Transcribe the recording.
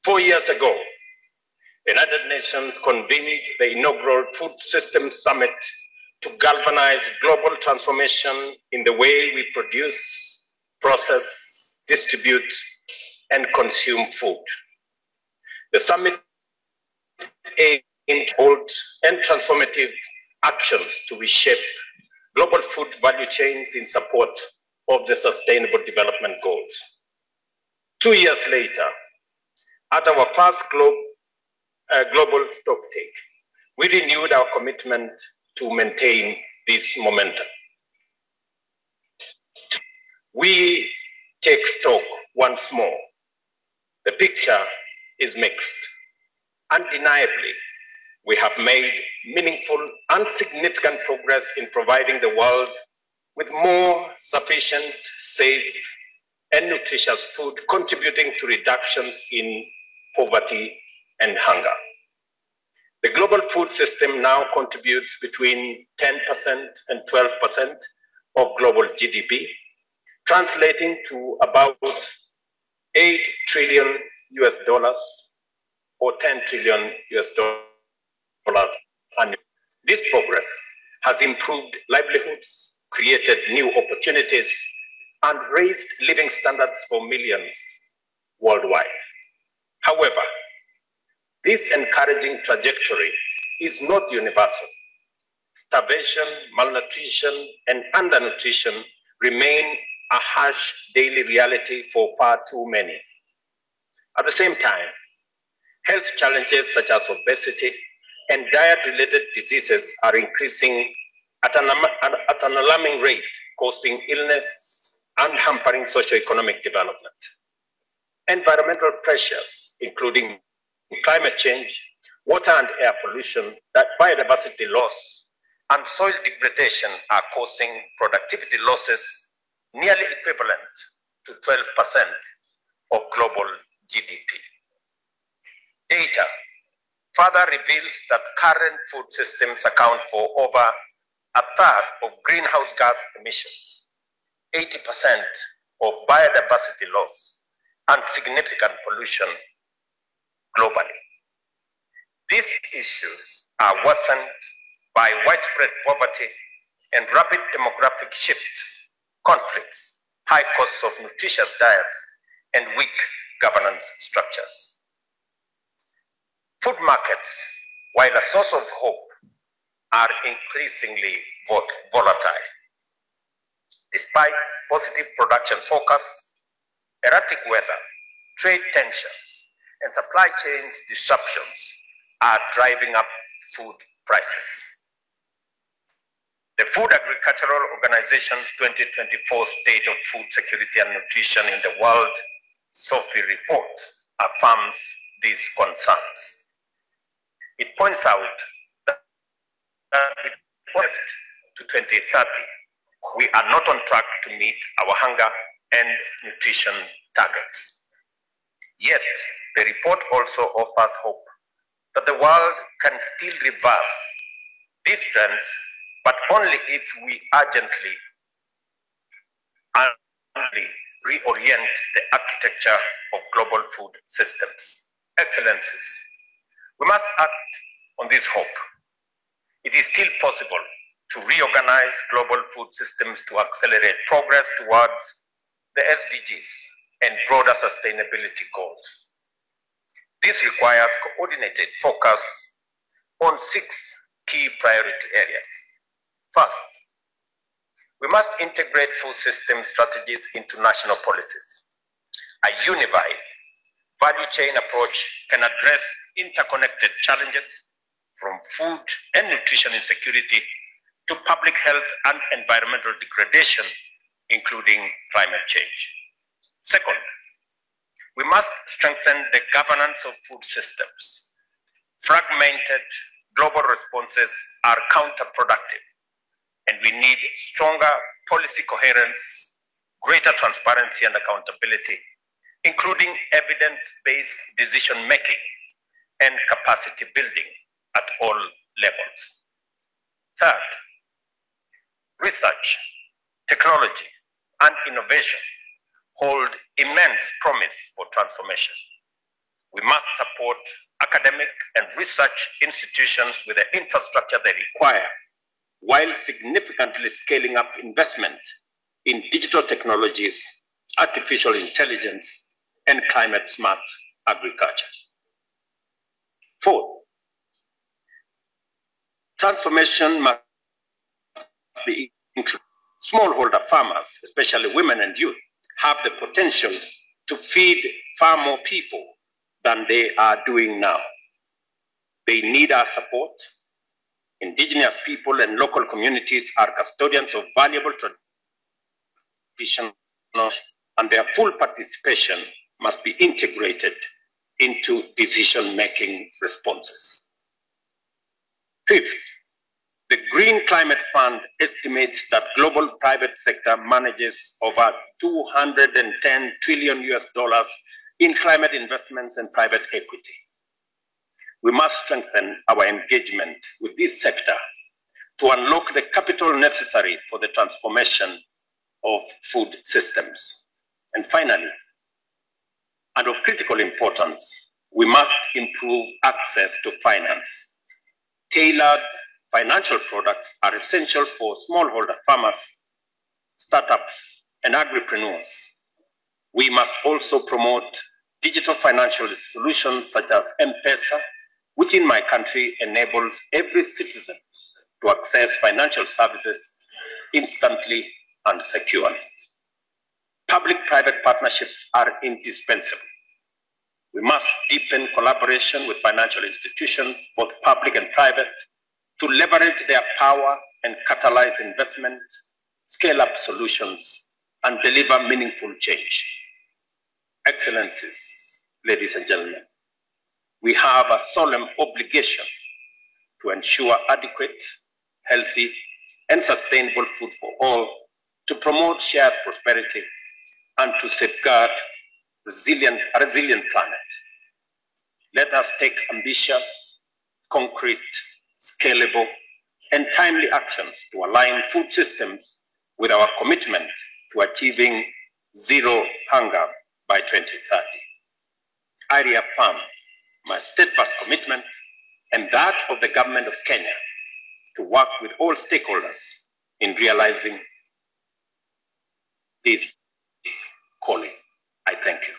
4 years ago, the United Nations convened the inaugural Food Systems Summit to galvanize global transformation in the way we produce, process, distribute, and consume food. The summit aimed bold and transformative actions to reshape global food value chains in support of the Sustainable Development Goals. 2 years later, at our first global stocktake, we renewed our commitment to maintain this momentum. We take stock once more. The picture is mixed. Undeniably, we have made meaningful and significant progress in providing the world with more sufficient, safe, and nutritious food, contributing to reductions in poverty and hunger. The global food system now contributes between 10% and 12% of global GDP, translating to about $8 trillion or $10 trillion annually. This progress has improved livelihoods, created new opportunities, and raised living standards for millions worldwide. However, this encouraging trajectory is not universal. Starvation, malnutrition, and undernutrition remain a harsh daily reality for far too many. At the same time, health challenges such as obesity and diet-related diseases are increasing at an alarming rate, causing illness and hampering socioeconomic development. Environmental pressures, including climate change, water and air pollution, biodiversity loss, and soil degradation are causing productivity losses nearly equivalent to 12% of global GDP. Data further reveals that current food systems account for over a third of greenhouse gas emissions, 80% of biodiversity loss, and significant pollution globally. These issues are worsened by widespread poverty and rapid demographic shifts, conflicts, high costs of nutritious diets, and weak governance structures. Food markets, while a source of hope, are increasingly volatile. Despite positive production forecasts, erratic weather, trade tensions, and supply chain disruptions are driving up food prices. The Food Agricultural Organization's 2024 State of Food Security and Nutrition in the World, SOFI report, affirms these concerns. It points out that to 2030, we are not on track to meet our hunger and nutrition targets. Yet, the report also offers hope that the world can still reverse these trends, but only if we urgently reorient the architecture of global food systems. Excellencies, we must act on this hope. It is still possible to reorganize global food systems to accelerate progress towards the SDGs and broader sustainability goals. This requires coordinated focus on 6 key priority areas. First, we must integrate food system strategies into national policies. A unified value chain approach can address interconnected challenges from food and nutrition insecurity to public health and environmental degradation, including climate change. Second, we must strengthen the governance of food systems. Fragmented global responses are counterproductive, and we need stronger policy coherence, greater transparency and accountability, including evidence-based decision-making and capacity building at all levels. Third, research, technology, and innovation hold immense promise for transformation. We must support academic and research institutions with the infrastructure they require, while significantly scaling up investment in digital technologies, artificial intelligence, and climate-smart agriculture. Fourth, transformation must be included. Smallholder farmers, especially women and youth, have the potential to feed far more people than they are doing now. They need our support. Indigenous people and local communities are custodians of valuable traditions, and their full participation must be integrated into decision-making responses. Fifth, the Green Climate Fund estimates that global private sector manages over $210 trillion in climate investments and private equity. We must strengthen our engagement with this sector to unlock the capital necessary for the transformation of food systems. And finally, and of critical importance, we must improve access to finance. Tailored financial products are essential for smallholder farmers, startups, and agripreneurs. We must also promote digital financial solutions such as M-Pesa, which in my country enables every citizen to access financial services instantly and securely. Public-private partnerships are indispensable. We must deepen collaboration with financial institutions, both public and private, to leverage their power and catalyze investment, scale up solutions, and deliver meaningful change. Excellencies, ladies and gentlemen, we have a solemn obligation to ensure adequate, healthy, and sustainable food for all, to promote shared prosperity, and to safeguard a resilient planet. Let us take ambitious, concrete, scalable, and timely actions to align food systems with our commitment to achieving zero hunger by 2030. I reaffirm my steadfast commitment and that of the government of Kenya to work with all stakeholders in realizing this calling. I thank you.